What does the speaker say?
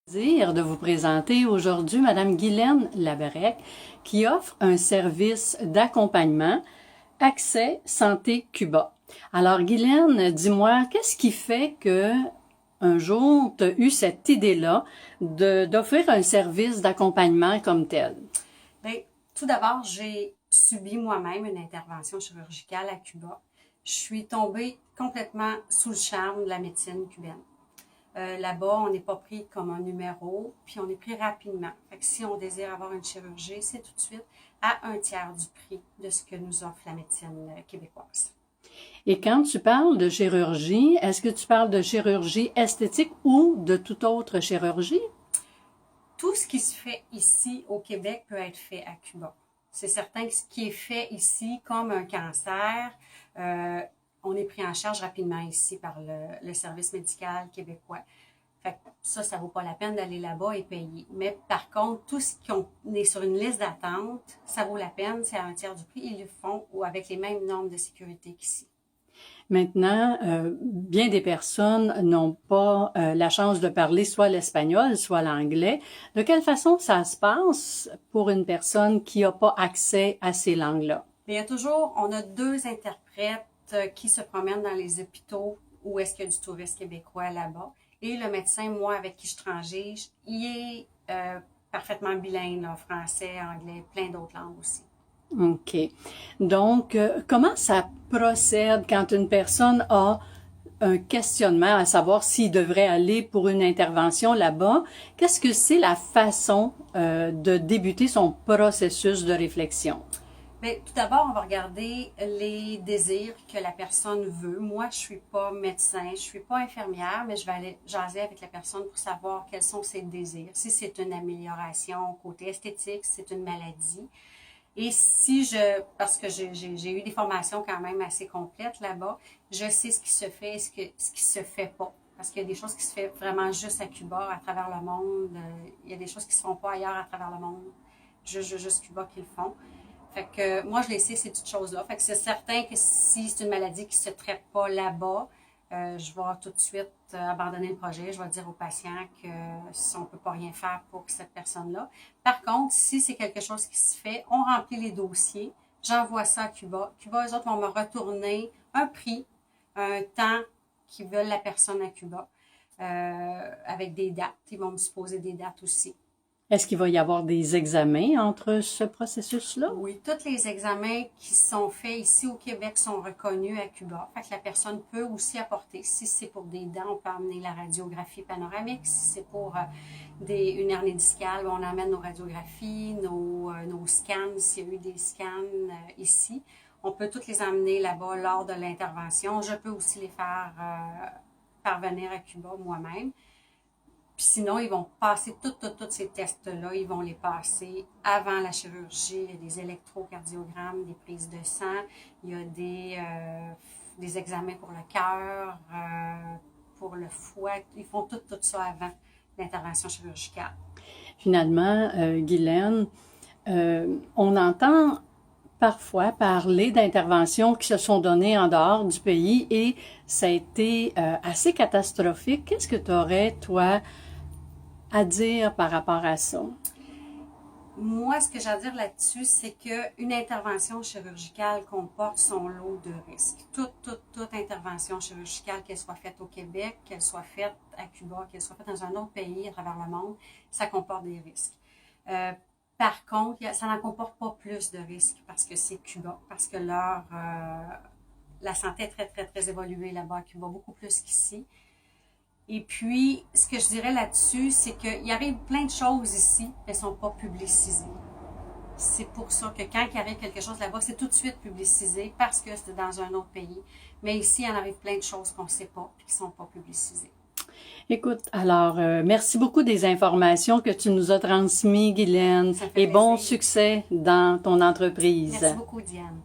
De vous présenter aujourd'hui Madame Guylaine Laberec qui offre un service d'accompagnement Accès Santé Cuba. Alors Guylaine, dis-moi, qu'est-ce qui fait que un jour tu as eu cette idée-là d'offrir un service d'accompagnement comme tel? Bien, tout d'abord, j'ai subi moi-même une intervention chirurgicale à Cuba. Je suis tombée complètement sous le charme de la médecine cubaine. Là-bas, on n'est pas pris comme un numéro, puis on est pris rapidement. Fait que si on désire avoir une chirurgie, c'est tout de suite à un tiers du prix de ce que nous offre la médecine québécoise. Et quand tu parles de chirurgie, est-ce que tu parles de chirurgie esthétique ou de toute autre chirurgie? Tout ce qui se fait ici au Québec peut être fait à Cuba. C'est certain que ce qui est fait ici, comme un cancer, on est pris en charge rapidement ici par le service médical québécois. Fait que ça vaut pas la peine d'aller là-bas et payer. Mais par contre, tout ce qu'on est sur une liste d'attente, ça vaut la peine, c'est à un tiers du prix. Ils le font avec les mêmes normes de sécurité qu'ici. Maintenant, bien des personnes n'ont pas la chance de parler soit l'espagnol, soit l'anglais. De quelle façon ça se passe pour une personne qui n'a pas accès à ces langues-là? Mais il y a toujours, on a deux interprètes qui se promènent dans les hôpitaux où est-ce qu'il y a du tourisme québécois là-bas. Et le médecin, moi, avec qui je transige, il est parfaitement bilingue, là, français, anglais, plein d'autres langues aussi. OK. Donc, comment ça procède quand une personne a un questionnement à savoir s'il devrait aller pour une intervention là-bas? Qu'est-ce que c'est la façon de débuter son processus de réflexion? Bien, tout d'abord, on va regarder les désirs que la personne veut. Moi, je suis pas médecin, je suis pas infirmière, mais je vais aller jaser avec la personne pour savoir quels sont ses désirs. Si c'est une amélioration côté esthétique, si c'est une maladie. Et parce que j'ai eu des formations quand même assez complètes là-bas, je sais ce qui se fait et ce qui se fait pas. Parce qu'il y a des choses qui se font vraiment juste à Cuba, à travers le monde. Il y a des choses qui se font pas ailleurs à travers le monde. Juste Cuba qui le font. Fait que moi, je les sais, ces petites choses-là. Fait que c'est certain que si c'est une maladie qui se traite pas là-bas, je vais tout de suite abandonner le projet. Je vais dire aux patients que si on peut pas rien faire pour cette personne-là. Par contre, si c'est quelque chose qui se fait, on remplit les dossiers, j'envoie ça à Cuba. Cuba, eux autres vont me retourner un prix, un temps qu'ils veulent la personne à Cuba, avec des dates. Ils vont me supposer des dates aussi. Est-ce qu'il va y avoir des examens entre ce processus-là? Oui, tous les examens qui sont faits ici au Québec sont reconnus à Cuba. Fait que la personne peut aussi apporter, si c'est pour des dents, on peut amener la radiographie panoramique. Si c'est pour une hernie discale, on amène nos radiographies, nos scans, s'il y a eu des scans ici. On peut toutes les emmener là-bas lors de l'intervention. Je peux aussi les faire parvenir à Cuba moi-même. Puis sinon, ils vont passer tous ces tests-là, ils vont les passer avant la chirurgie. Il y a des électrocardiogrammes, des prises de sang, il y a des examens pour le cœur, pour le foie. Ils font tout ça avant l'intervention chirurgicale. Finalement, Guylaine, on entend parfois parler d'interventions qui se sont données en dehors du pays et ça a été assez catastrophique. Qu'est-ce que tu aurais, toi, à dire par rapport à ça? Moi, ce que j'ai à dire là-dessus, c'est qu'une intervention chirurgicale comporte son lot de risques. Toute intervention chirurgicale, qu'elle soit faite au Québec, qu'elle soit faite à Cuba, qu'elle soit faite dans un autre pays à travers le monde, ça comporte des risques. Par contre, ça n'en comporte pas plus de risques parce que c'est Cuba, parce que la santé est très évoluée là-bas à Cuba, beaucoup plus qu'ici. Et puis, ce que je dirais là-dessus, c'est qu'il arrive plein de choses ici, mais elles ne sont pas publicisées. C'est pour ça que quand il arrive quelque chose là-bas, c'est tout de suite publicisé parce que c'est dans un autre pays. Mais ici, il en arrive plein de choses qu'on ne sait pas et qui ne sont pas publicisées. Écoute, alors, merci beaucoup des informations que tu nous as transmises, Guylaine, et plaisir. bon succès dans ton entreprise. Merci beaucoup, Diane.